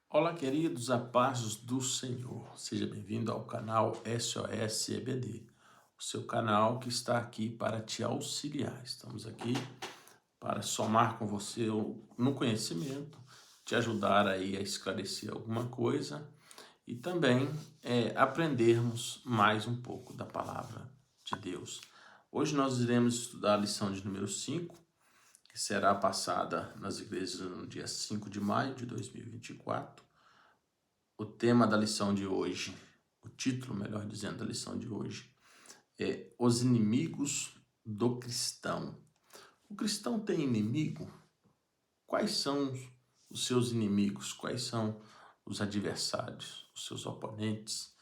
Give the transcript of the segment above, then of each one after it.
Olá, queridos, a paz do Senhor. Seja bem-vindo ao canal SOS EBD, o seu canal que está aqui para te auxiliar. Estamos aqui para somar com você no conhecimento, te ajudar aí a esclarecer alguma coisa e também aprendermos mais um pouco da palavra de Deus. Hoje nós iremos estudar a lição de número 5, que será passada nas igrejas no dia 5 de maio de 2024. O tema da lição de hoje, o título, melhor dizendo, da lição de hoje é Os Inimigos do Cristão. O cristão tem inimigo? Quais são os seus inimigos? Quais são os adversários, os seus oponentes?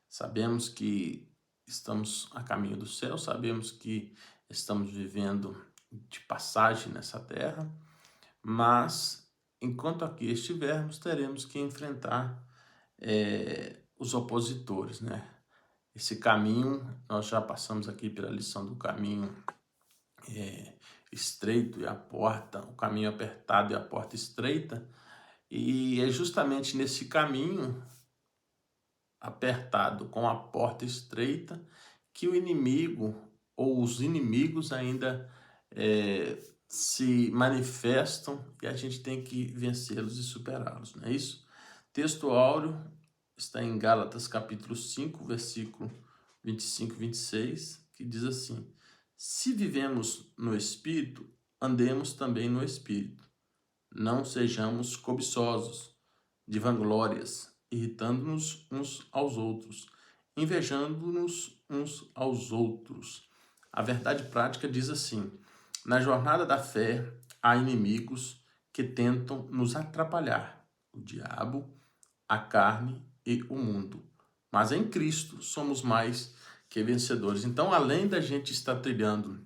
Sabemos que estamos a caminho do céu, sabemos que estamos vivendo de passagem nessa terra, mas enquanto aqui estivermos, teremos que enfrentar os opositores, né? Esse caminho, nós já passamos aqui pela lição do caminho estreito e a porta, o caminho apertado e a porta estreita, e é justamente nesse caminho apertado com a porta estreita que o inimigo ou os inimigos ainda se manifestam e a gente tem que vencê-los e superá-los, não é isso? Texto áureo está em Gálatas capítulo 5, versículo 25 e 26, que diz assim: se vivemos no Espírito, andemos também no Espírito. Não sejamos cobiçosos de vanglórias, irritando-nos uns aos outros, invejando-nos uns aos outros. A verdade prática diz assim: na jornada da fé há inimigos que tentam nos atrapalhar, o diabo, a carne e o mundo. Mas em Cristo somos mais que vencedores. Então, além da gente estar trilhando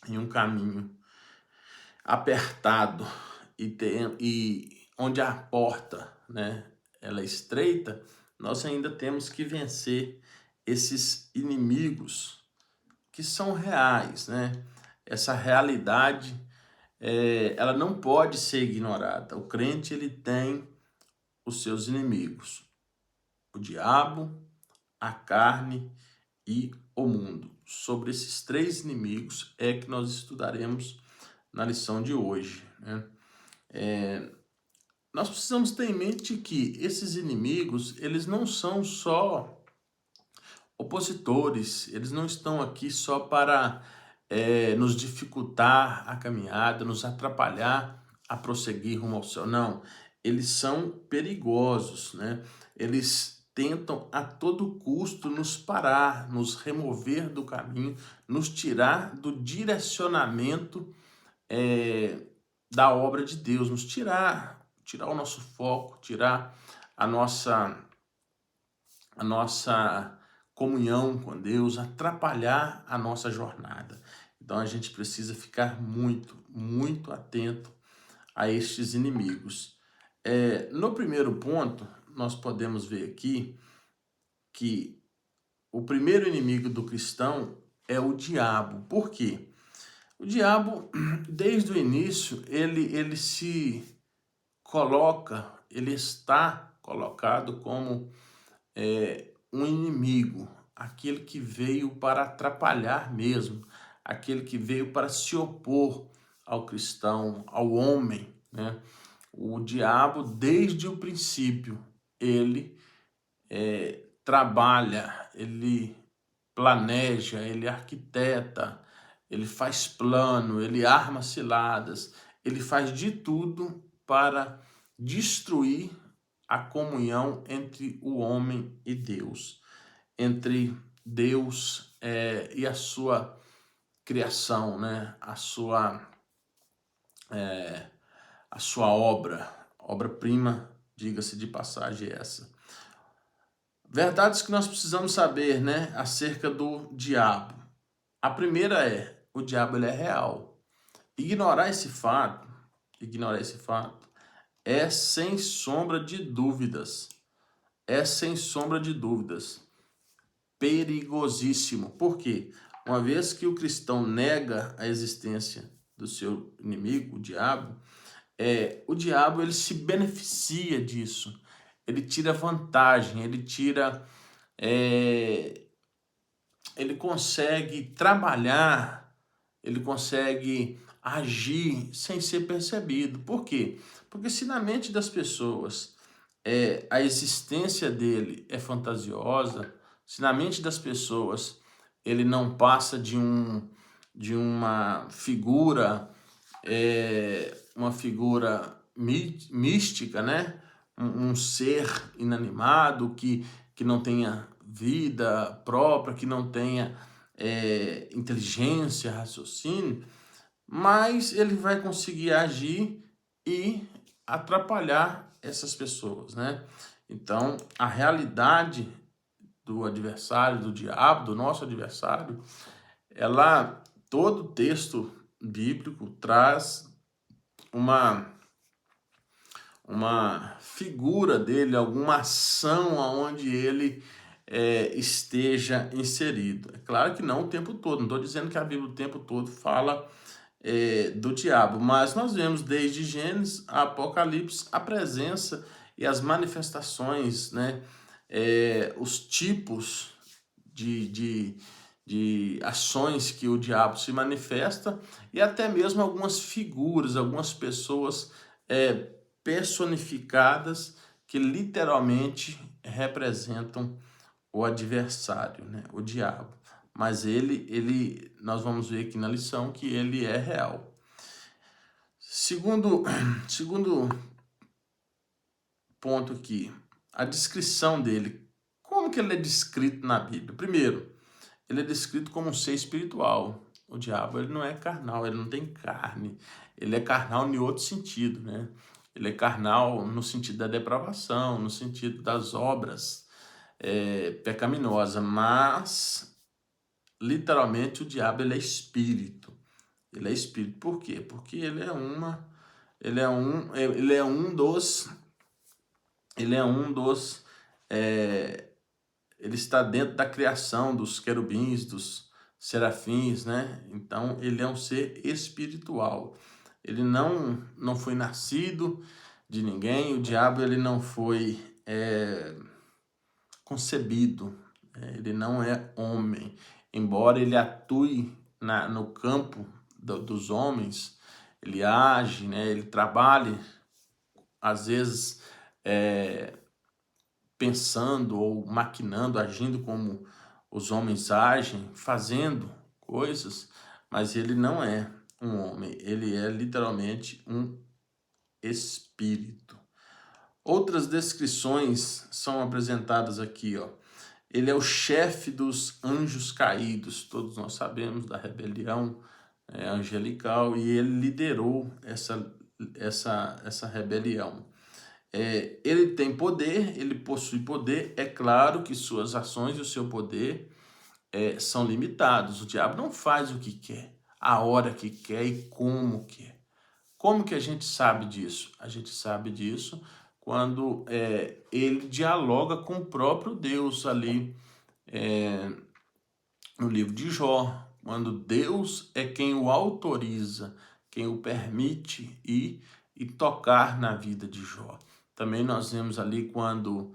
em um caminho apertado e onde a porta, né, ela é estreita, nós ainda temos que vencer esses inimigos que são reais, né? Essa realidade, ela não pode ser ignorada. O crente, ele tem os seus inimigos: o diabo, a carne e o mundo. Sobre esses três inimigos é que nós estudaremos na lição de hoje, né? Nós precisamos ter em mente que esses inimigos, eles não são só opositores, eles não estão aqui só para nos dificultar a caminhada, nos atrapalhar a prosseguir rumo ao céu. Não, eles são perigosos, né? Eles tentam a todo custo nos parar, nos remover do caminho, nos tirar do direcionamento da obra de Deus, nos tirar o nosso foco, tirar a nossa comunhão com Deus, atrapalhar a nossa jornada. Então a gente precisa ficar muito, muito atento a estes inimigos. No primeiro ponto, nós podemos ver aqui que o primeiro inimigo do cristão é o diabo. Por quê? O diabo, desde o início, ele se coloca, ele está colocado como um inimigo, aquele que veio para atrapalhar mesmo, aquele que veio para se opor ao cristão, ao homem, né? O diabo, desde o princípio, ele trabalha, ele planeja, ele arquiteta, ele faz plano, ele arma ciladas, ele faz de tudo para destruir a comunhão entre o homem e Deus, entre Deus e a sua criação, né? A sua obra-prima, diga-se de passagem essa. Verdades que nós precisamos saber, né, acerca do diabo. A primeira o diabo ele é real. Ignorar esse fato é sem sombra de dúvidas, perigosíssimo. Por quê? Uma vez que o cristão nega a existência do seu inimigo, o diabo, o diabo ele se beneficia disso, ele tira vantagem, é, ele consegue trabalhar, ele consegue agir sem ser percebido. Por quê? Porque se na mente das pessoas a existência dele é fantasiosa, se na mente das pessoas ele não passa de uma figura mística, né? Um ser inanimado que não tenha vida própria, que não tenha inteligência, raciocínio, mas ele vai conseguir agir e atrapalhar essas pessoas, né? Então, a realidade do adversário, do diabo, do nosso adversário, todo texto bíblico traz uma figura dele, alguma ação aonde ele esteja inserido. É claro que não o tempo todo, não estou dizendo que a Bíblia o tempo todo fala do diabo, mas nós vemos desde Gênesis a Apocalipse a presença e as manifestações, né? Os tipos de ações que o diabo se manifesta e até mesmo algumas figuras, algumas pessoas personificadas que literalmente representam o adversário, né? O diabo. Mas nós vamos ver aqui na lição que ele é real. Segundo ponto aqui, a descrição dele. Como que ele é descrito na Bíblia? Primeiro, ele é descrito como um ser espiritual. O diabo ele não é carnal, ele não tem carne. Ele é carnal em outro sentido, né? Ele é carnal no sentido da depravação, no sentido das obras pecaminosas, mas literalmente o diabo ele é espírito. Ele é espírito. Por quê? Porque ele ele está dentro da criação dos querubins, dos serafins, né? Então ele é um ser espiritual. Ele não foi nascido de ninguém. O diabo ele não foi concebido. Ele não é homem. Embora ele atue no campo dos homens, ele age, né? Ele trabalha, às vezes, pensando ou maquinando, agindo como os homens agem, fazendo coisas, mas ele não é um homem, ele é literalmente um espírito. Outras descrições são apresentadas aqui, ó. Ele é o chefe dos anjos caídos. Todos nós sabemos da rebelião angelical e ele liderou essa rebelião. Ele tem poder, ele possui poder. É claro que suas ações e o seu poder são limitados. O diabo não faz o que quer, a hora que quer e como quer. Como que a gente sabe disso? A gente sabe disso quando ele dialoga com o próprio Deus ali no livro de Jó, quando Deus é quem o autoriza, quem o permite ir e tocar na vida de Jó. Também nós vemos ali quando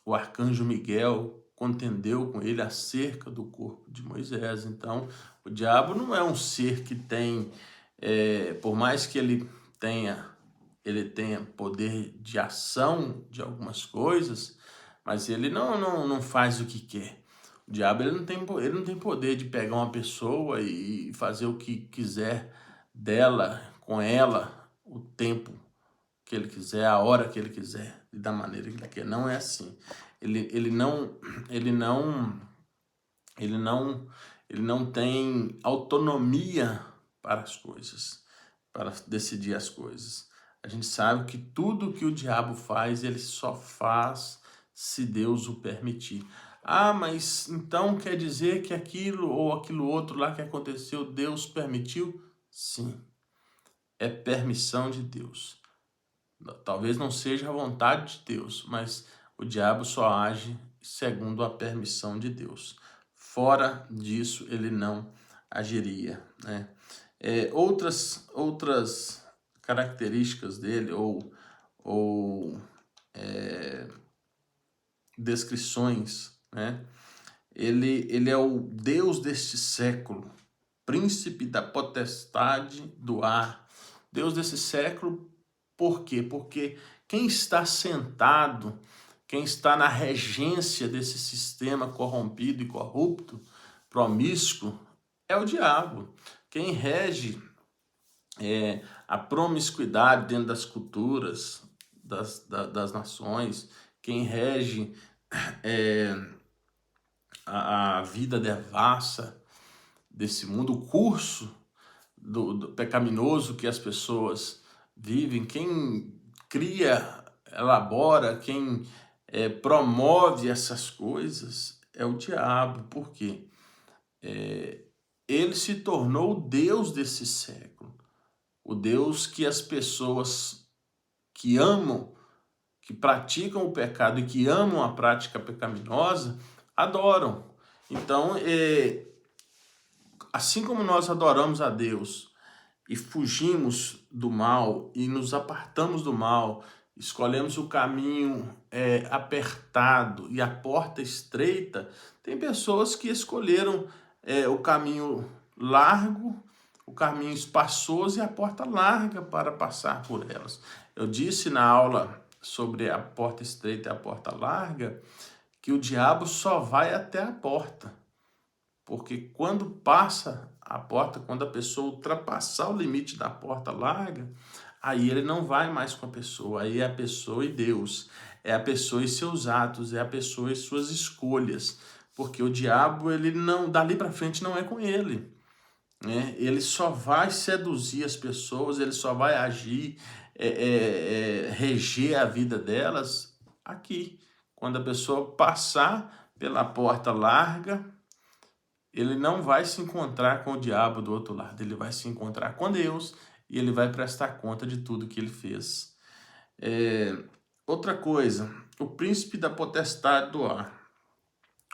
o arcanjo Miguel contendeu com ele acerca do corpo de Moisés. Então, o diabo não é um ser que tem, por mais que ele tenha poder de ação de algumas coisas, mas ele não faz o que quer. O diabo ele não tem poder de pegar uma pessoa e fazer o que quiser dela, com ela, o tempo que ele quiser, a hora que ele quiser, e da maneira que ele quer. Não é assim. Ele não tem autonomia para as coisas, para decidir as coisas. A gente sabe que tudo que o diabo faz, ele só faz se Deus o permitir. Ah, mas então quer dizer que aquilo ou aquilo outro lá que aconteceu, Deus permitiu? Sim, é permissão de Deus. Talvez não seja a vontade de Deus, mas o diabo só age segundo a permissão de Deus. Fora disso, ele não agiria, né? Outras características dele ou descrições, né? Ele é o Deus deste século, príncipe da potestade do ar. Deus desse século, por quê? Porque quem está sentado, quem está na regência desse sistema corrompido e corrupto, promíscuo, é o diabo. Quem rege a promiscuidade dentro das culturas, das nações, quem rege a vida devassa desse mundo, o curso do pecaminoso que as pessoas vivem, quem cria, elabora, quem promove essas coisas é o diabo. Por quê? Ele se tornou o Deus desse século, o Deus que as pessoas que amam, que praticam o pecado e que amam a prática pecaminosa, adoram. Então, assim como nós adoramos a Deus e fugimos do mal e nos apartamos do mal, escolhemos o caminho apertado e a porta estreita, tem pessoas que escolheram o caminho largo, o caminho espaçoso e a porta larga para passar por elas. Eu disse na aula sobre a porta estreita e a porta larga que o diabo só vai até a porta. Porque quando passa a porta, quando a pessoa ultrapassar o limite da porta larga, aí ele não vai mais com a pessoa, aí é a pessoa e Deus, é a pessoa e seus atos, é a pessoa e suas escolhas, porque o diabo, ele não, dali para frente não é com ele, né? Ele só vai seduzir as pessoas, ele só vai agir, reger a vida delas aqui, quando a pessoa passar pela porta larga. Ele não vai se encontrar com o diabo do outro lado, ele vai se encontrar com Deus e ele vai prestar conta de tudo que ele fez. Outra coisa, o príncipe da potestade do ar.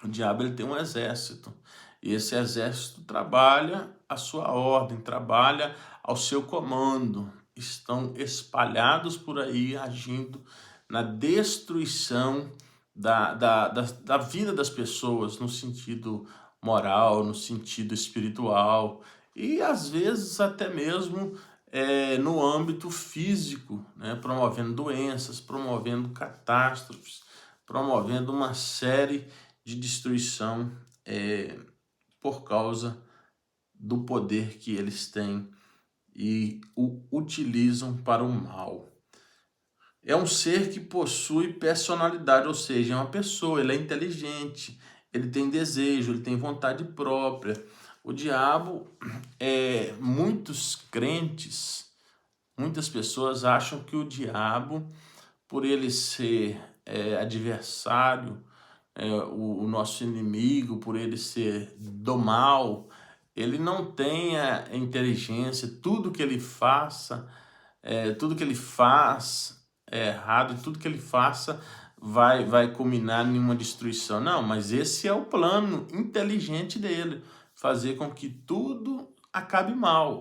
O diabo, ele tem um exército, e esse exército trabalha a sua ordem, trabalha ao seu comando. Estão espalhados por aí, agindo na destruição da vida das pessoas, no sentido moral, no sentido espiritual, e às vezes até mesmo no âmbito físico, né? Promovendo doenças, promovendo catástrofes, promovendo uma série de destruição por causa do poder que eles têm e o utilizam para o mal. É um ser que possui personalidade, ou seja, é uma pessoa, ele é inteligente, ele tem desejo, ele tem vontade própria. O diabo, muitos crentes, muitas pessoas acham que o diabo, por ele ser adversário, o nosso inimigo, por ele ser do mal, ele não tem a inteligência, tudo que ele faça, tudo que ele faz é errado, e tudo que ele faça vai culminar em uma destruição. Não, mas esse é o plano inteligente dele, fazer com que tudo acabe mal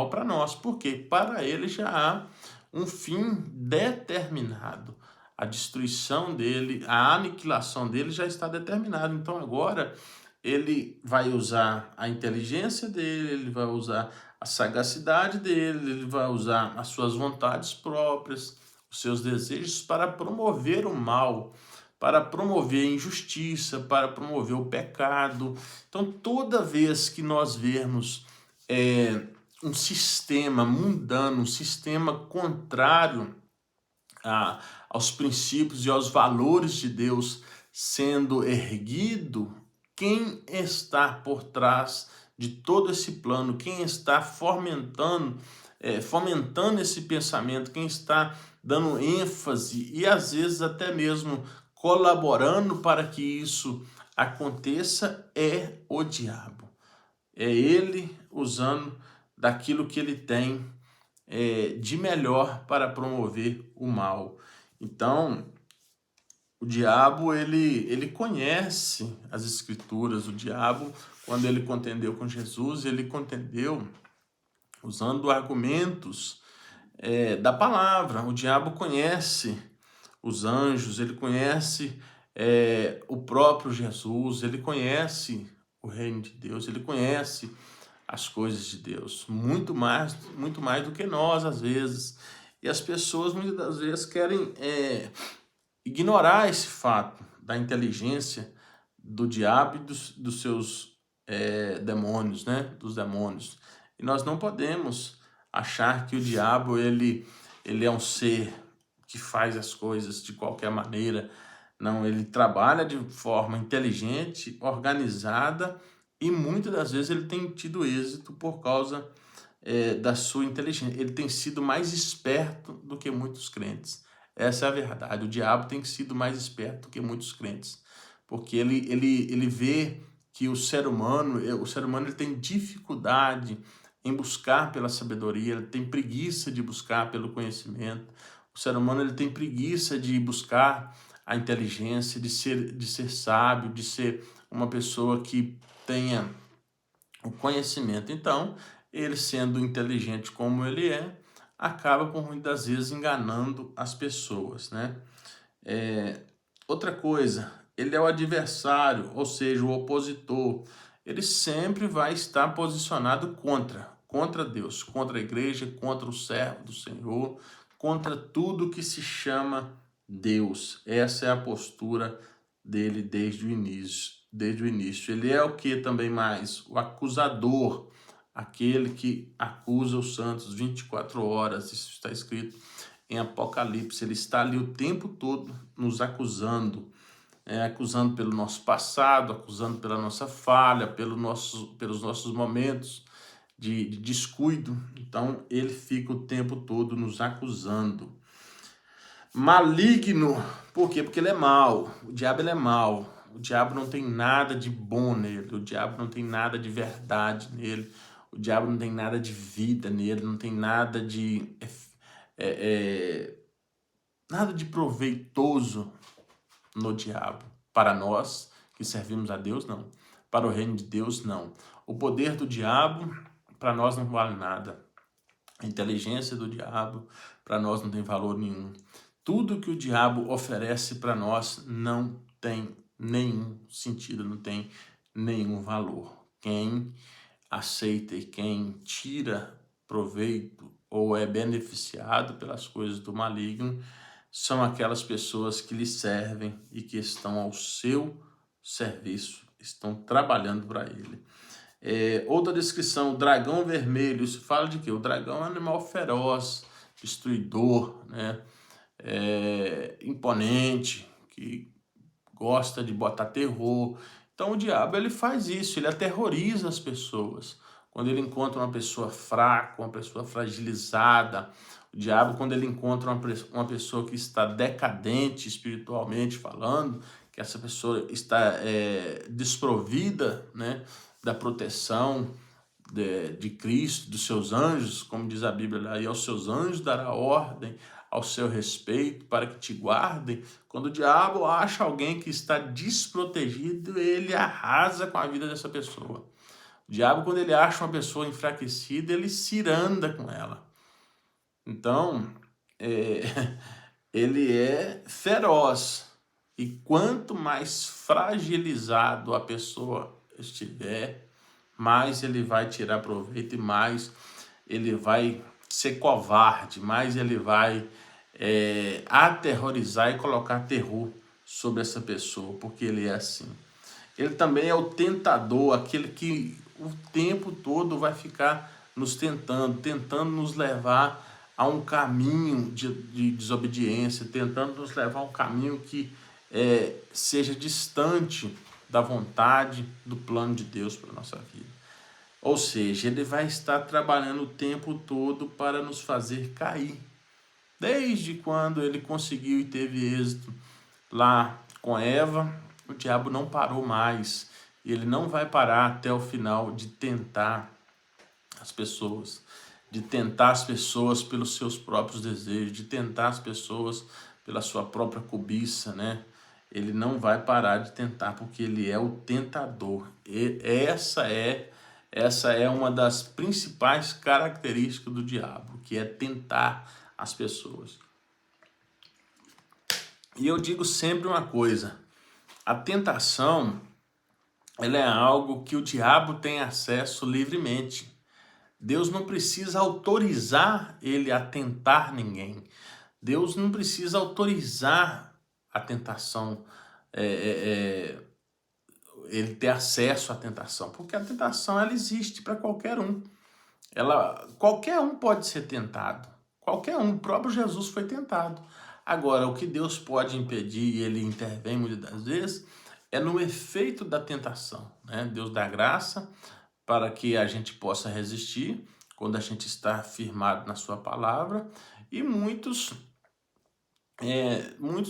para nós, porque para ele já há um fim determinado. A destruição dele, a aniquilação dele já está determinada. Então agora ele vai usar a inteligência dele, ele vai usar a sagacidade dele, ele vai usar as suas vontades próprias, os seus desejos para promover o mal, para promover a injustiça, para promover o pecado. Então toda vez que nós vermos um sistema mundano, um sistema contrário aos princípios e aos valores de Deus sendo erguido, quem está por trás de todo esse plano, quem está fomentando esse pensamento, quem está dando ênfase e às vezes até mesmo colaborando para que isso aconteça, é o diabo. É ele usando daquilo que ele tem de melhor para promover o mal. Então, o diabo, ele conhece as escrituras. O diabo, quando ele contendeu com Jesus, ele contendeu usando argumentos da palavra. O diabo conhece os anjos, ele conhece o próprio Jesus, ele conhece o reino de Deus, ele conhece as coisas de Deus, muito mais do que nós, às vezes. E as pessoas, muitas das vezes, querem ignorar esse fato da inteligência do diabo e dos seus demônios, né? Dos demônios. E nós não podemos achar que o diabo ele é um ser que faz as coisas de qualquer maneira. Não, ele trabalha de forma inteligente, organizada, e muitas das vezes ele tem tido êxito por causa da sua inteligência. Ele tem sido mais esperto do que muitos crentes. Essa é a verdade. O diabo tem sido mais esperto do que muitos crentes, porque ele vê que o ser humano ele tem dificuldade em buscar pela sabedoria, ele tem preguiça de buscar pelo conhecimento. O ser humano ele tem preguiça de buscar a inteligência, de ser sábio, de ser uma pessoa que tenha o conhecimento. Então, ele sendo inteligente como ele acaba por muitas vezes enganando as pessoas, né? Outra coisa, ele é o adversário, ou seja, o opositor. Ele sempre vai estar posicionado contra Deus, contra a igreja, contra o servo do Senhor, contra tudo que se chama Deus. Essa é a postura dele desde o início. Ele é o que também mais? O acusador, aquele que acusa os santos 24 horas, isso está escrito em Apocalipse. Ele está ali o tempo todo nos acusando, acusando pelo nosso passado, acusando pela nossa falha, pelos nossos momentos de descuido. Então, ele fica o tempo todo nos acusando. Maligno, por quê? Porque ele é mau. O diabo ele é mau. O diabo não tem nada de bom nele. O diabo não tem nada de verdade nele. O diabo não tem nada de vida nele. Não tem nada nada de proveitoso no diabo. Para nós que servimos a Deus, não. Para o reino de Deus, não. O poder do diabo, para nós não vale nada. A inteligência do diabo, para nós não tem valor nenhum. Tudo que o diabo oferece para nós não tem nenhum sentido, não tem nenhum valor. Quem aceita e quem tira proveito ou é beneficiado pelas coisas do maligno são aquelas pessoas que lhe servem e que estão ao seu serviço, estão trabalhando para ele. Outra descrição, o dragão vermelho, isso fala de quê? O dragão é um animal feroz, destruidor, né? Imponente, que gosta de botar terror. Então o diabo ele faz isso, ele aterroriza as pessoas. Quando ele encontra uma pessoa fraca, uma pessoa fragilizada, o diabo, quando ele encontra uma pessoa que está decadente espiritualmente falando, que essa pessoa está desprovida, né, da proteção de Cristo, dos seus anjos, como diz a Bíblia lá, e aos seus anjos dará ordem ao seu respeito para que te guardem. Quando o diabo acha alguém que está desprotegido, ele arrasa com a vida dessa pessoa. O diabo, quando ele acha uma pessoa enfraquecida, ele ciranda com ela. Então, ele é feroz. E quanto mais fragilizado a pessoa estiver, mais ele vai tirar proveito e mais ele vai ser covarde, mais ele vai aterrorizar e colocar terror sobre essa pessoa, porque ele é assim. Ele também é o tentador, aquele que o tempo todo vai ficar nos tentando nos levar a um caminho de desobediência, tentando nos levar a um caminho que seja distante da vontade, do plano de Deus para a nossa vida. Ou seja, ele vai estar trabalhando o tempo todo para nos fazer cair. Desde quando ele conseguiu e teve êxito lá com Eva, o diabo não parou mais. E ele não vai parar até o final de tentar as pessoas. De tentar as pessoas pelos seus próprios desejos. De tentar as pessoas pela sua própria cobiça, né? Ele não vai parar de tentar porque ele é o tentador. E essa é essa é uma das principais características do diabo, que é tentar as pessoas. E eu digo sempre uma coisa, a tentação, ela é algo que o diabo tem acesso livremente. Deus não precisa autorizar ele a tentar ninguém. Deus não precisa autorizar a tentação, ele ter acesso à tentação, porque a tentação ela existe para qualquer um. Qualquer um pode ser tentado. Qualquer um. O próprio Jesus foi tentado. Agora, o que Deus pode impedir, e ele intervém muitas das vezes, é no efeito da tentação, né? Deus dá graça para que a gente possa resistir quando a gente está firmado na sua palavra, e muitos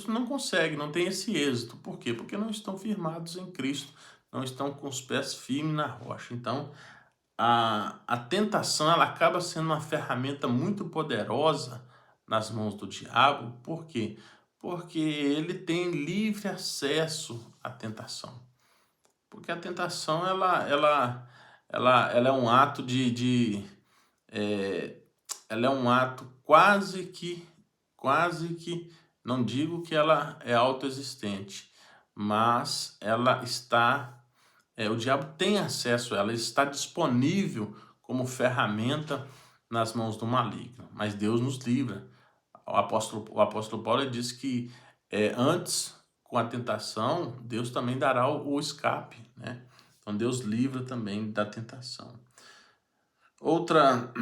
não conseguem, não têm esse êxito. Por quê? Porque não estão firmados em Cristo, não estão com os pés firmes na rocha. Então, a tentação ela acaba sendo uma ferramenta muito poderosa nas mãos do diabo. Por quê? Porque ele tem livre acesso à tentação. Porque a tentação ela é um ato ela é um ato quase que, não digo que ela é autoexistente, mas ela está, o diabo tem acesso a ela, está disponível como ferramenta nas mãos do maligno, mas Deus nos livra. O apóstolo Paulo diz que antes, com a tentação, Deus também dará o escape, né? Então Deus livra também da tentação. Outra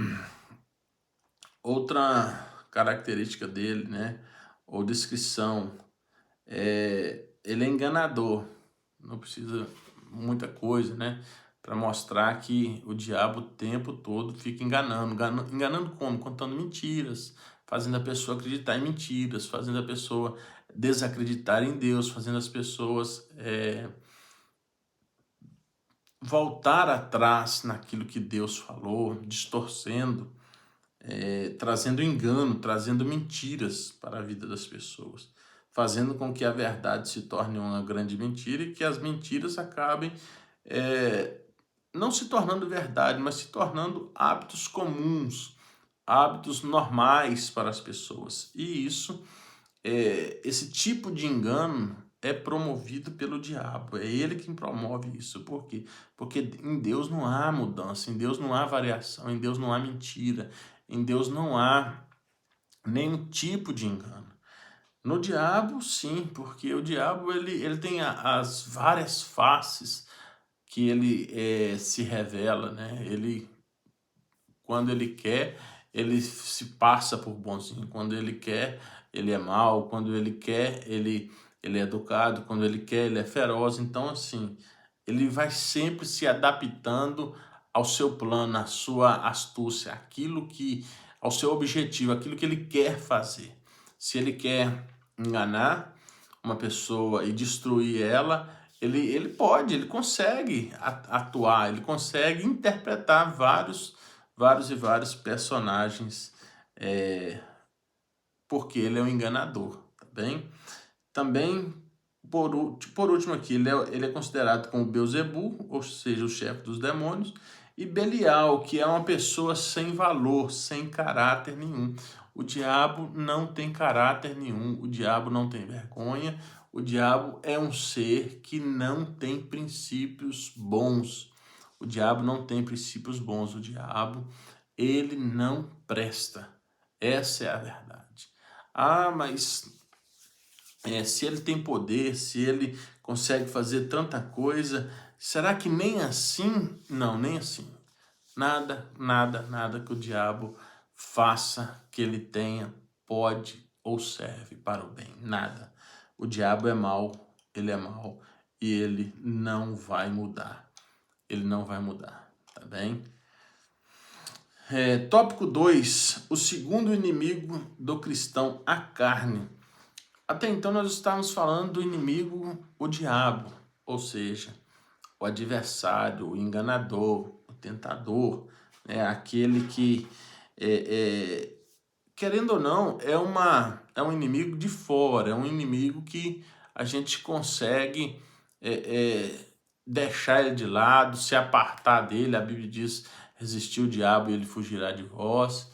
característica dele, né, ou descrição, ele é enganador. Não precisa muita coisa, né, para mostrar que o diabo o tempo todo fica enganando como? Contando mentiras, fazendo a pessoa acreditar em mentiras, fazendo a pessoa desacreditar em Deus, fazendo as pessoas voltar atrás naquilo que Deus falou, distorcendo, trazendo engano, trazendo mentiras para a vida das pessoas, fazendo com que a verdade se torne uma grande mentira e que as mentiras acabem não se tornando verdade, mas se tornando hábitos comuns, hábitos normais para as pessoas. E esse tipo de engano é promovido pelo diabo, é ele quem promove isso. Por quê? Porque em Deus não há mudança, em Deus não há variação, em Deus não há mentira, em Deus não há nenhum tipo de engano. No diabo, sim, porque o diabo ele tem as várias faces que ele se revela, né? Quando ele quer, ele se passa por bonzinho. Quando ele quer, ele é mau. Quando ele quer, ele é educado. Quando ele quer, ele é feroz. Então, assim, ele vai sempre se adaptando ao seu plano, à sua astúcia, ao seu objetivo, aquilo que ele quer fazer. Se ele quer enganar uma pessoa e destruir ela, ele consegue atuar, ele consegue interpretar vários personagens, porque ele é um enganador, tá bem? Também, por último aqui, ele é considerado como Beelzebul, ou seja, o chefe dos demônios, e Belial, que é uma pessoa sem valor, sem caráter nenhum. O diabo não tem caráter nenhum, o diabo não tem vergonha, o diabo é um ser que não tem princípios bons. O diabo não tem princípios bons, o diabo, ele não presta. Essa é a verdade. Mas se ele tem poder, se ele consegue fazer tanta coisa, será que nem assim? Não, nem assim. Nada que o diabo faça que ele tenha pode ou serve para o bem. Nada. O diabo é mau, ele é mau e ele não vai mudar. Ele não vai mudar, tá bem? Tópico 2. O segundo inimigo do cristão, a carne. Até então nós estávamos falando do inimigo, o diabo, ou seja, o adversário, o enganador, o tentador, né? Aquele que, querendo ou não, é um inimigo de fora, é um inimigo que a gente consegue deixar ele de lado, se apartar dele. A Bíblia diz: resistir o diabo e ele fugirá de vós.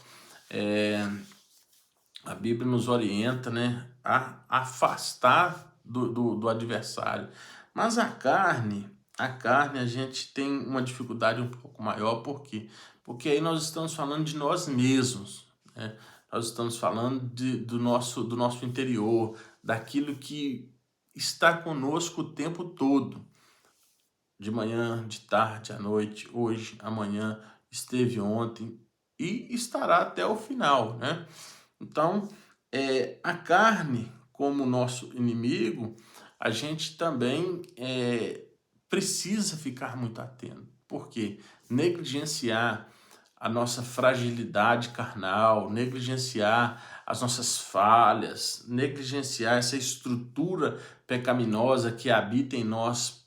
A Bíblia nos orienta, né, a afastar do adversário. Mas a carne a gente tem uma dificuldade um pouco maior, por quê? Porque aí nós estamos falando de nós mesmos, né? Nós estamos falando do nosso interior, daquilo que está conosco o tempo todo, de manhã, de tarde, à noite, hoje, amanhã, esteve ontem e estará até o final, né? Então, a carne, como nosso inimigo, a gente também precisa ficar muito atento. Por quê? Negligenciar a nossa fragilidade carnal, negligenciar as nossas falhas, negligenciar essa estrutura pecaminosa que habita em nós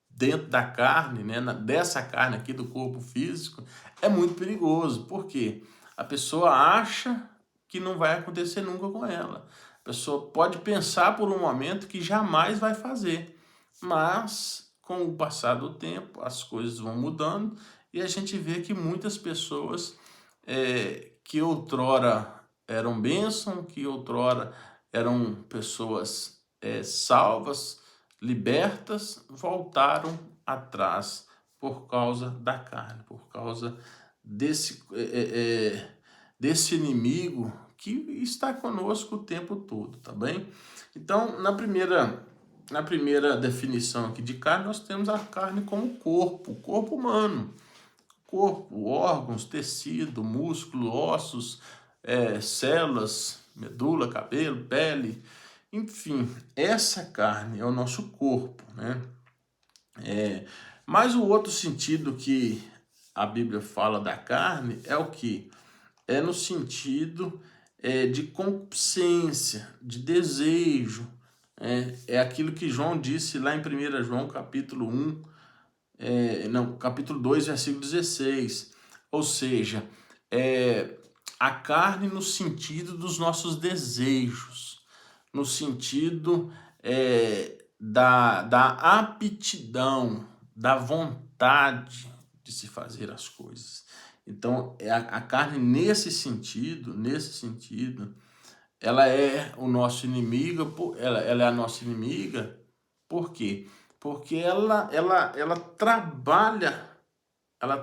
dentro da carne, né, dessa carne aqui do corpo físico, é muito perigoso. Por quê? A pessoa acha que não vai acontecer nunca com ela. A pessoa pode pensar por um momento que jamais vai fazer, mas com o passar do tempo as coisas vão mudando e a gente vê que muitas pessoas que outrora eram bênção, que outrora eram pessoas salvas, libertas, voltaram atrás por causa da carne, por causa desse inimigo que está conosco o tempo todo, tá bem? Então, na primeira definição aqui de carne, nós temos a carne como corpo, o corpo humano. Corpo, órgãos, tecido, músculo, ossos, células, medula, cabelo, pele, enfim, essa carne é o nosso corpo, né? Mas o outro sentido que a Bíblia fala da carne é o que? É no sentido de concupiscência, de desejo. É aquilo que João disse lá em 1 João capítulo 1, capítulo 2, versículo 16. Ou seja, a carne no sentido dos nossos desejos, no sentido da aptidão, da vontade de se fazer as coisas. Então, a carne nesse sentido, ela é o nosso inimigo, ela é a nossa inimiga, por quê? Porque ela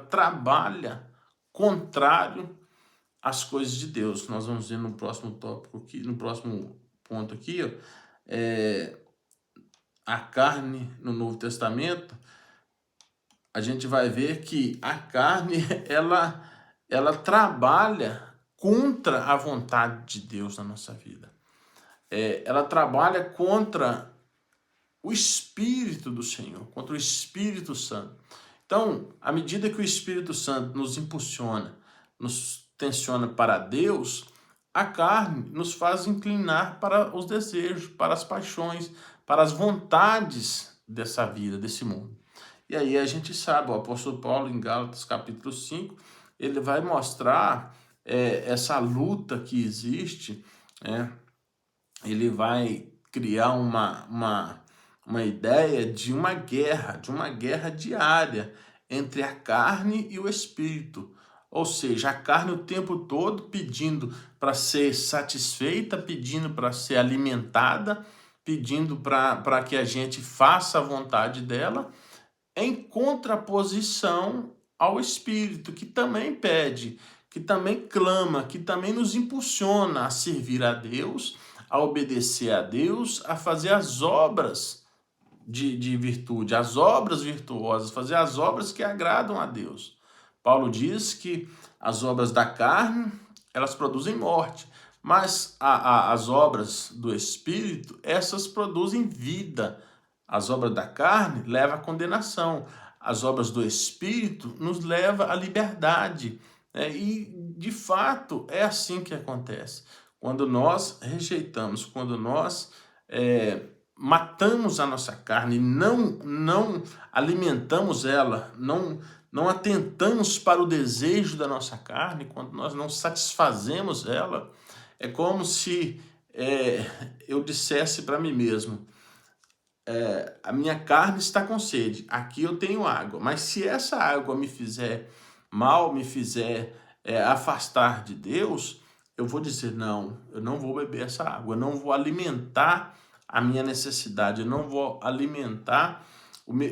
trabalha contrário às coisas de Deus. Nós vamos ver no próximo tópico aqui, no próximo ponto aqui, ó, a carne no Novo Testamento. A gente vai ver que a carne ela trabalha contra a vontade de Deus na nossa vida. Ela trabalha contra o Espírito do Senhor, contra o Espírito Santo. Então, à medida que o Espírito Santo nos impulsiona, nos tensiona para Deus, a carne nos faz inclinar para os desejos, para as paixões, para as vontades dessa vida, desse mundo. E aí a gente sabe, o apóstolo Paulo, em Gálatas capítulo 5, ele vai mostrar essa luta que existe, ele vai criar uma ideia de uma guerra diária entre a carne e o espírito. Ou seja, a carne o tempo todo pedindo para ser satisfeita, pedindo para ser alimentada, pedindo para que a gente faça a vontade dela, em contraposição ao Espírito, que também pede, que também clama, que também nos impulsiona a servir a Deus, a obedecer a Deus, a fazer as obras de virtude, as obras virtuosas, fazer as obras que agradam a Deus. Paulo diz que as obras da carne, elas produzem morte, mas as obras do Espírito, essas produzem vida. As obras da carne levam à condenação, as obras do Espírito nos levam à liberdade. E, de fato, é assim que acontece. Quando nós rejeitamos, quando nós matamos a nossa carne, não alimentamos ela, não atentamos para o desejo da nossa carne, quando nós não satisfazemos ela, é como se eu dissesse para mim mesmo: a minha carne está com sede, aqui eu tenho água, mas se essa água me fizer mal, me fizer afastar de Deus, eu vou dizer, não, eu não vou beber essa água, eu não vou alimentar a minha necessidade, eu não vou alimentar,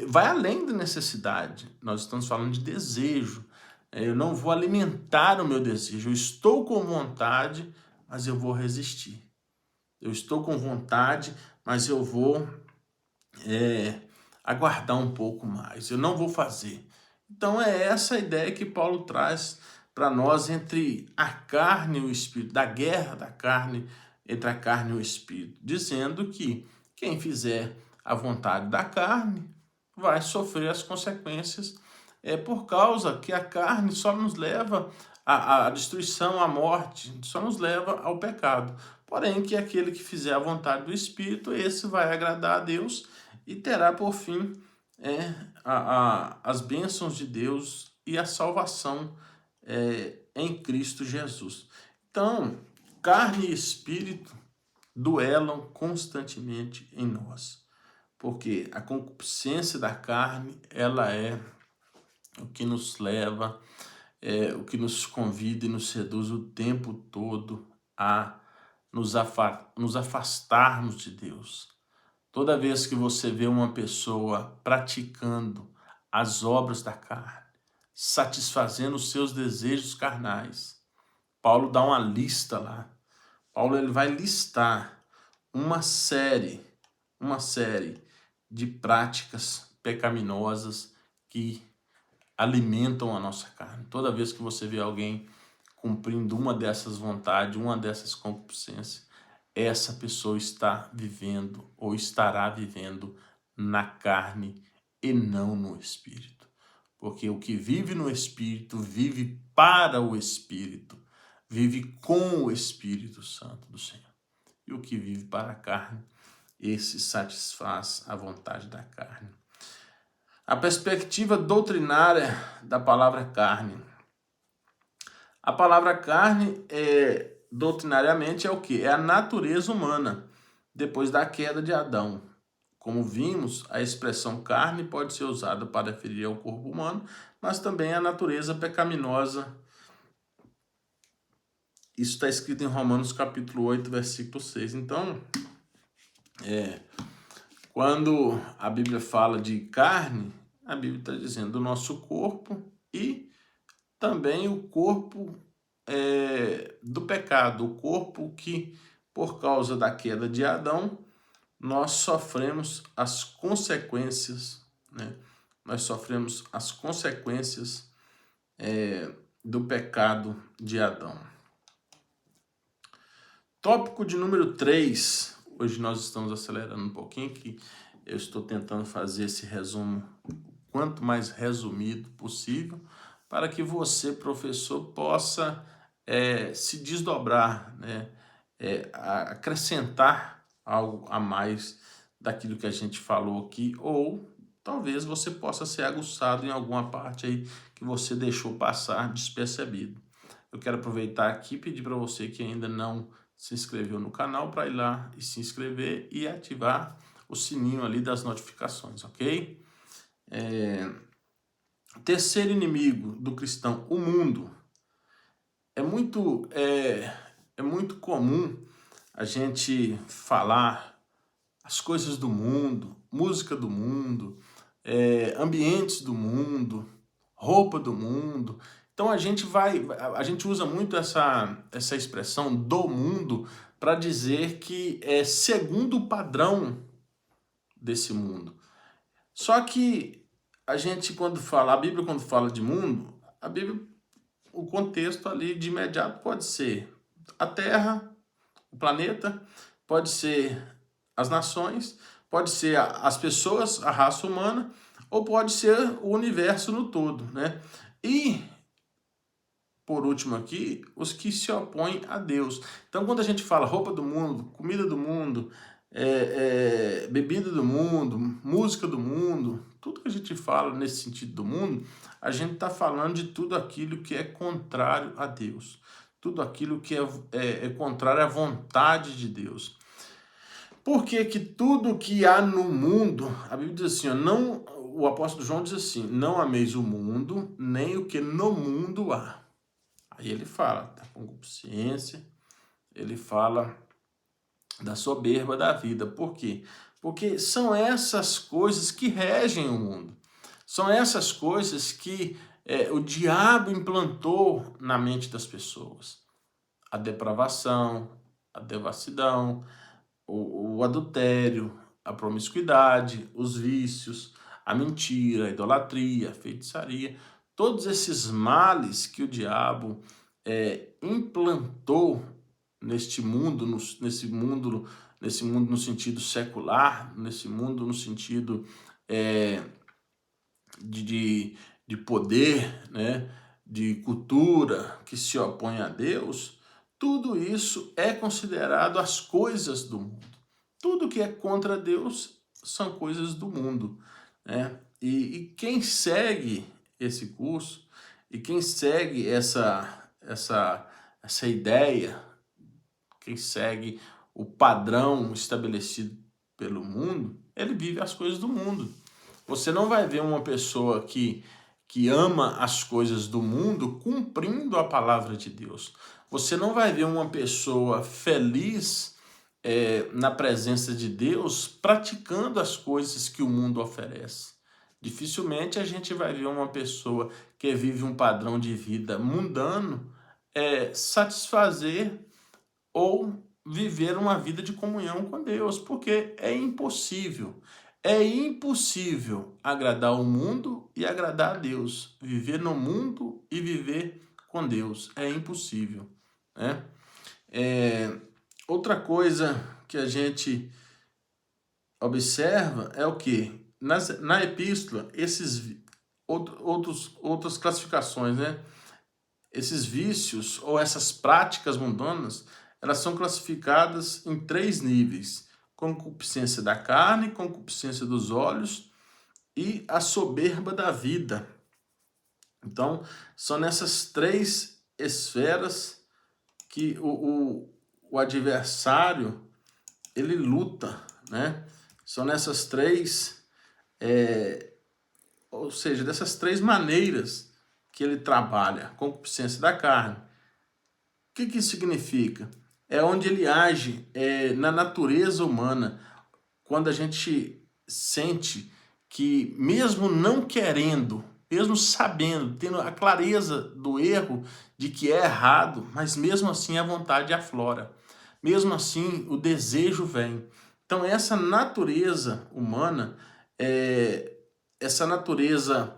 vai além da necessidade, nós estamos falando de desejo, eu não vou alimentar o meu desejo, eu estou com vontade, mas eu vou resistir. Eu estou com vontade, mas eu vou aguardar um pouco mais. Eu não vou fazer. Então é essa a ideia que Paulo traz para nós entre a carne e o espírito, da guerra da carne entre a carne e o espírito, dizendo que quem fizer a vontade da carne vai sofrer as consequências, por causa que a carne só nos leva à destruição, à morte, só nos leva ao pecado. Porém, que aquele que fizer a vontade do Espírito, esse vai agradar a Deus e terá por fim as bênçãos de Deus e a salvação em Cristo Jesus. Então, carne e espírito duelam constantemente em nós, porque a concupiscência da carne, ela é o que nos leva, o que nos convida e nos seduz o tempo todo a nos afastarmos de Deus. Toda vez que você vê uma pessoa praticando as obras da carne, satisfazendo os seus desejos carnais, Paulo dá uma lista lá. Paulo ele vai listar uma série de práticas pecaminosas que alimentam a nossa carne. Toda vez que você vê alguém cumprindo uma dessas vontades, uma dessas concupiscências, essa pessoa está vivendo ou estará vivendo na carne e não no espírito. Porque o que vive no espírito vive para o espírito, vive com o Espírito Santo do Senhor. E o que vive para a carne, esse satisfaz a vontade da carne. A perspectiva doutrinária da palavra carne. A palavra carne, doutrinariamente, é o quê? É a natureza humana, depois da queda de Adão. Como vimos, a expressão carne pode ser usada para referir ao corpo humano, mas também a natureza pecaminosa. Isso está escrito em Romanos capítulo 8, versículo 6. Então, quando a Bíblia fala de carne, a Bíblia está dizendo do nosso corpo e também o corpo do pecado, o corpo que, por causa da queda de Adão, nós sofremos as consequências, né? Nós sofremos as consequências do pecado de Adão. Tópico de número 3. Hoje nós estamos acelerando um pouquinho, que eu estou tentando fazer esse resumo o quanto mais resumido possível, para que você, professor, possa se desdobrar, né? Acrescentar algo a mais daquilo que a gente falou aqui, ou talvez você possa ser aguçado em alguma parte aí que você deixou passar despercebido. Eu quero aproveitar aqui e pedir para você que ainda não se inscreveu no canal para ir lá e se inscrever e ativar o sininho ali das notificações, ok? Terceiro inimigo do cristão, o mundo. É muito comum a gente falar as coisas do mundo, música do mundo, ambientes do mundo, roupa do mundo. Então a gente usa muito essa expressão do mundo para dizer que é segundo o padrão desse mundo. Só que a Bíblia quando fala de mundo, a Bíblia, o contexto ali de imediato pode ser a Terra, o planeta, pode ser as nações, pode ser as pessoas, a raça humana, ou pode ser o universo no todo, né? E, por último aqui, os que se opõem a Deus. Então, quando a gente fala roupa do mundo, comida do mundo, bebida do mundo, música do mundo, tudo que a gente fala nesse sentido do mundo, a gente está falando de tudo aquilo que é contrário a Deus. Tudo aquilo que é contrário à vontade de Deus. Por que que tudo que há no mundo, a Bíblia diz assim, ó, não, o apóstolo João diz assim, não ameis o mundo, nem o que no mundo há. Aí ele fala da concupiscência, ele fala da soberba da vida. Por quê? Porque são essas coisas que regem o mundo. São essas coisas que o diabo implantou na mente das pessoas. A depravação, a devassidão, o adultério, a promiscuidade, os vícios, a mentira, a idolatria, a feitiçaria, todos esses males que o diabo implantou nesse mundo no sentido secular, nesse mundo no sentido é, de poder, né, de cultura que se opõe a Deus, tudo isso é considerado as coisas do mundo. Tudo que é contra Deus são coisas do mundo, né? E quem segue esse curso e quem segue essa ideia, quem segue o padrão estabelecido pelo mundo, ele vive as coisas do mundo. Você não vai ver uma pessoa que ama as coisas do mundo cumprindo a palavra de Deus. Você não vai ver uma pessoa feliz na presença de Deus praticando as coisas que o mundo oferece. Dificilmente a gente vai ver uma pessoa que vive um padrão de vida mundano satisfazer ou viver uma vida de comunhão com Deus, porque é impossível. É impossível agradar o mundo e agradar a Deus. Viver no mundo e viver com Deus. É impossível, né? Outra coisa que a gente observa é o quê? Na epístola, outras classificações, né? Esses vícios ou essas práticas mundanas, elas são classificadas em 3 níveis: concupiscência da carne, concupiscência dos olhos e a soberba da vida. Então, são nessas 3 esferas que o adversário ele luta, né? São nessas 3, ou seja, dessas 3 maneiras que ele trabalha. Concupiscência da carne. O que isso significa? É onde ele age na natureza humana, quando a gente sente que, mesmo não querendo, mesmo sabendo, tendo a clareza do erro, de que é errado, mas mesmo assim a vontade aflora. Mesmo assim o desejo vem. Então essa natureza humana, essa natureza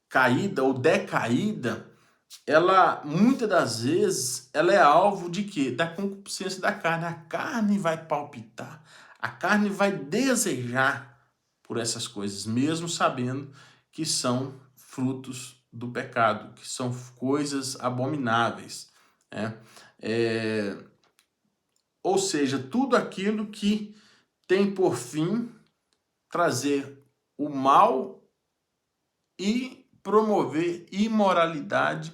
caída ou decaída, ela muitas das vezes ela é alvo de quê? Da concupiscência da carne. A carne vai palpitar, a carne vai desejar por essas coisas, mesmo sabendo que são frutos do pecado, que são coisas abomináveis, né? Ou seja, tudo aquilo que tem por fim trazer o mal e promover imoralidade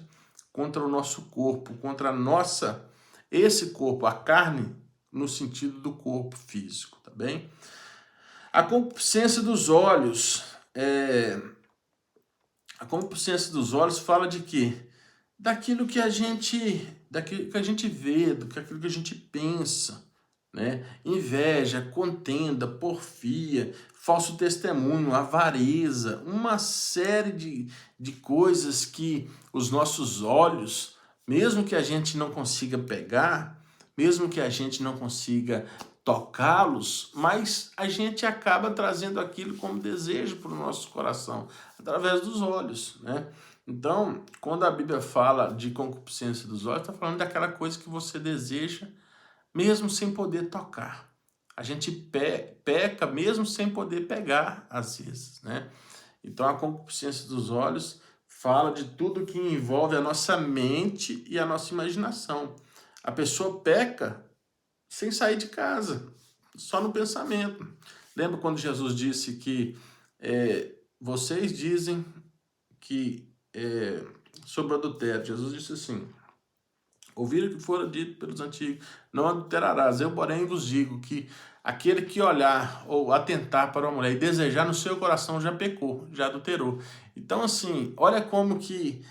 contra o nosso corpo, contra esse corpo, a carne, no sentido do corpo físico, tá bem? A concupiscência dos olhos, a concupiscência dos olhos fala de quê? Daquilo que a gente vê, daquilo que a gente pensa, né? Inveja, contenda, porfia, falso testemunho, avareza, uma série de coisas que os nossos olhos, mesmo que a gente não consiga pegar, mesmo que a gente não consiga tocá-los, mas a gente acaba trazendo aquilo como desejo para o nosso coração, através dos olhos, né? Então, quando a Bíblia fala de concupiscência dos olhos, está falando daquela coisa que você deseja, mesmo sem poder tocar. A gente peca mesmo sem poder pegar, às vezes, né? Então, a concupiscência dos olhos fala de tudo que envolve a nossa mente e a nossa imaginação. A pessoa peca sem sair de casa, só no pensamento. Lembra quando Jesus disse que vocês dizem que sobre o adultério? Jesus disse assim: Ouviram o que fora dito pelos antigos, não adulterarás. Eu, porém, vos digo que aquele que olhar ou atentar para uma mulher e desejar no seu coração já pecou, já adulterou. Então, assim, olha como que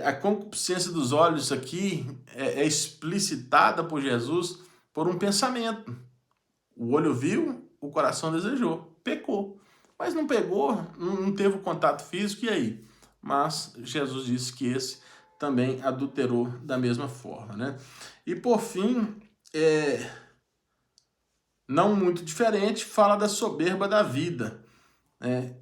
a concupiscência dos olhos aqui é explicitada por Jesus por um pensamento. O olho viu, o coração desejou, pecou. Mas não pegou, não teve o contato físico, e aí? Mas Jesus disse que esse também adulterou da mesma forma, né? E por fim, não muito diferente, fala da soberba da vida.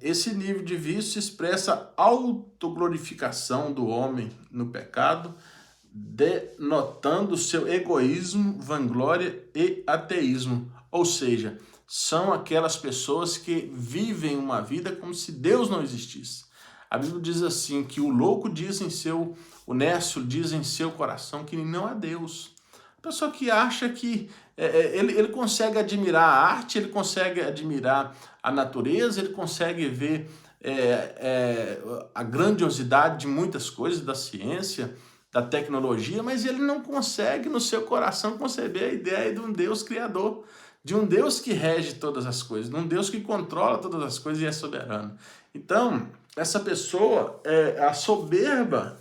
Esse nível de vício expressa a autoglorificação do homem no pecado, denotando seu egoísmo, vanglória e ateísmo. Ou seja, são aquelas pessoas que vivem uma vida como se Deus não existisse. A Bíblia diz assim, que o louco diz o nércio diz em seu coração que não é Deus. A pessoa que acha que ele consegue admirar a arte, ele consegue admirar a natureza, ele consegue ver a grandiosidade de muitas coisas da ciência, da tecnologia, mas ele não consegue no seu coração conceber a ideia de um Deus criador, de um Deus que rege todas as coisas, de um Deus que controla todas as coisas e é soberano. Então, essa pessoa, a soberba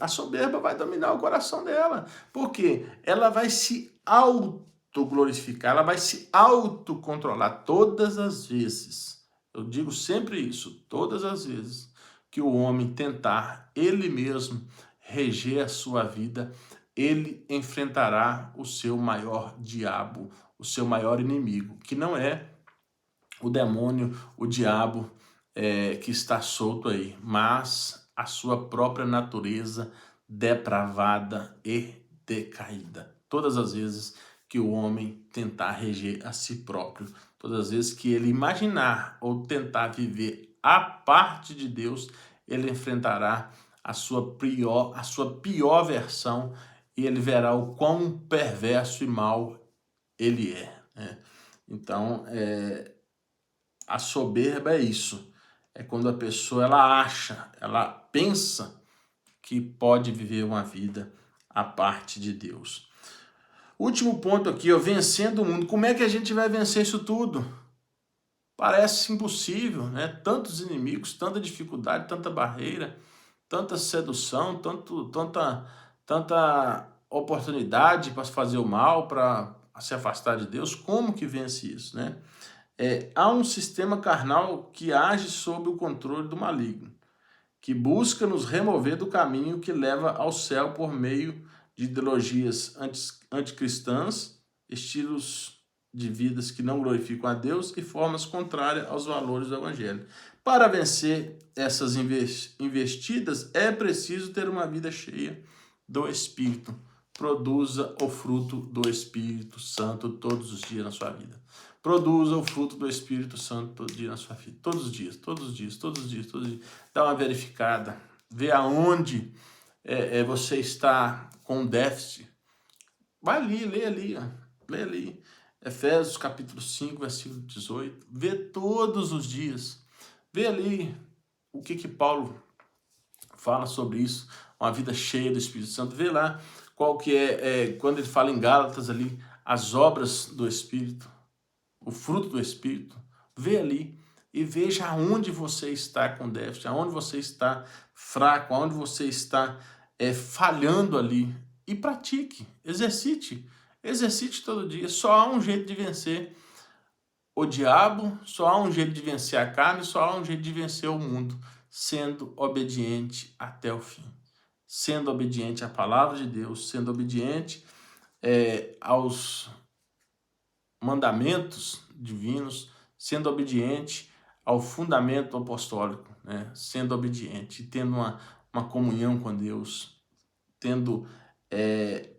vai dominar o coração dela, porque ela vai se autoglorificar, ela vai se autocontrolar todas as vezes. Eu digo sempre isso, todas as vezes que o homem tentar ele mesmo reger a sua vida, ele enfrentará o seu maior diabo, o seu maior inimigo, que não é o demônio, o diabo que está solto aí, mas a sua própria natureza depravada e decaída. Todas as vezes que o homem tentar reger a si próprio, todas as vezes que ele imaginar ou tentar viver a parte de Deus, ele enfrentará a sua pior versão e ele verá o quão perverso e mau ele é, né? Então, a soberba é isso. É quando a pessoa ela pensa que pode viver uma vida à parte de Deus. Último ponto aqui, vencendo o mundo. Como é que a gente vai vencer isso tudo? Parece impossível, né? Tantos inimigos, tanta dificuldade, tanta barreira, tanta sedução, tanta oportunidade para fazer o mal, para se afastar de Deus. Como que vence isso, né? Há um sistema carnal que age sob o controle do maligno, que busca nos remover do caminho que leva ao céu por meio de ideologias anticristãs, estilos de vidas que não glorificam a Deus e formas contrárias aos valores do Evangelho. Para vencer essas investidas, é preciso ter uma vida cheia do Espírito. Produza o fruto do Espírito Santo todos os dias na sua vida. Produza o fruto do Espírito Santo todo dia na sua vida. Todos os dias, todos os dias, todos os dias, todos os dias. Dá uma verificada. Vê aonde você está com déficit. Vai ali, lê ali, ó. Lê ali. Efésios capítulo 5, versículo 18. Vê todos os dias. Vê ali o que Paulo fala sobre isso. Uma vida cheia do Espírito Santo. Vê lá qual que quando ele fala em Gálatas ali, as obras do Espírito, o fruto do Espírito. Vê ali e veja aonde você está com déficit, aonde você está fraco, aonde você está falhando ali. E pratique, exercite todo dia. Só há um jeito de vencer o diabo, só há um jeito de vencer a carne, só há um jeito de vencer o mundo, sendo obediente até o fim. Sendo obediente à palavra de Deus, sendo obediente aos mandamentos divinos, sendo obediente ao fundamento apostólico, né? Sendo obediente, tendo uma comunhão com Deus, tendo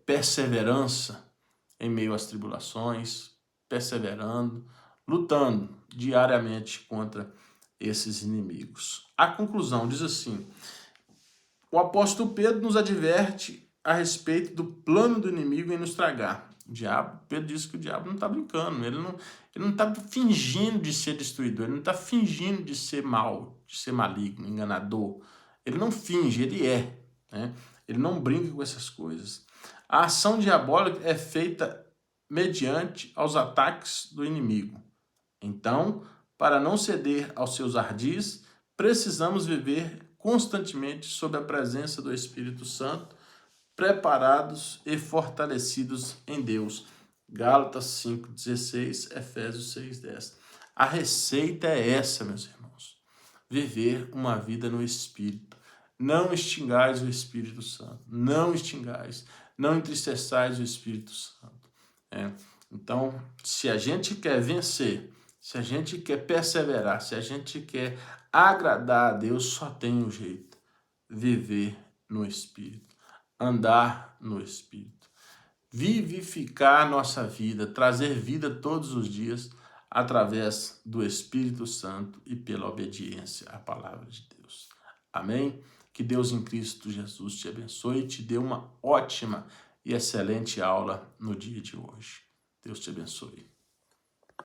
perseverança em meio às tribulações, perseverando, lutando diariamente contra esses inimigos. A conclusão diz assim: o apóstolo Pedro nos adverte a respeito do plano do inimigo em nos tragar. Pedro diz que o diabo não está brincando, ele não está fingindo de ser destruidor, ele não está fingindo de ser mau, de ser maligno, enganador. Ele não finge, ele é, né? Ele não brinca com essas coisas. A ação diabólica é feita mediante aos ataques do inimigo. Então, para não ceder aos seus ardis, precisamos viver constantemente sob a presença do Espírito Santo, preparados e fortalecidos em Deus. Gálatas 5:16, Efésios 6:10. A receita é essa, meus irmãos. Viver uma vida no Espírito. Não extingais o Espírito Santo. Não extingais. Não entristeçais o Espírito Santo. Então, se a gente quer vencer, se a gente quer perseverar, se a gente quer agradar a Deus, só tem um jeito: viver no Espírito, andar no Espírito, vivificar a nossa vida, trazer vida todos os dias através do Espírito Santo e pela obediência à palavra de Deus. Amém? Que Deus em Cristo Jesus te abençoe e te dê uma ótima e excelente aula no dia de hoje. Deus te abençoe.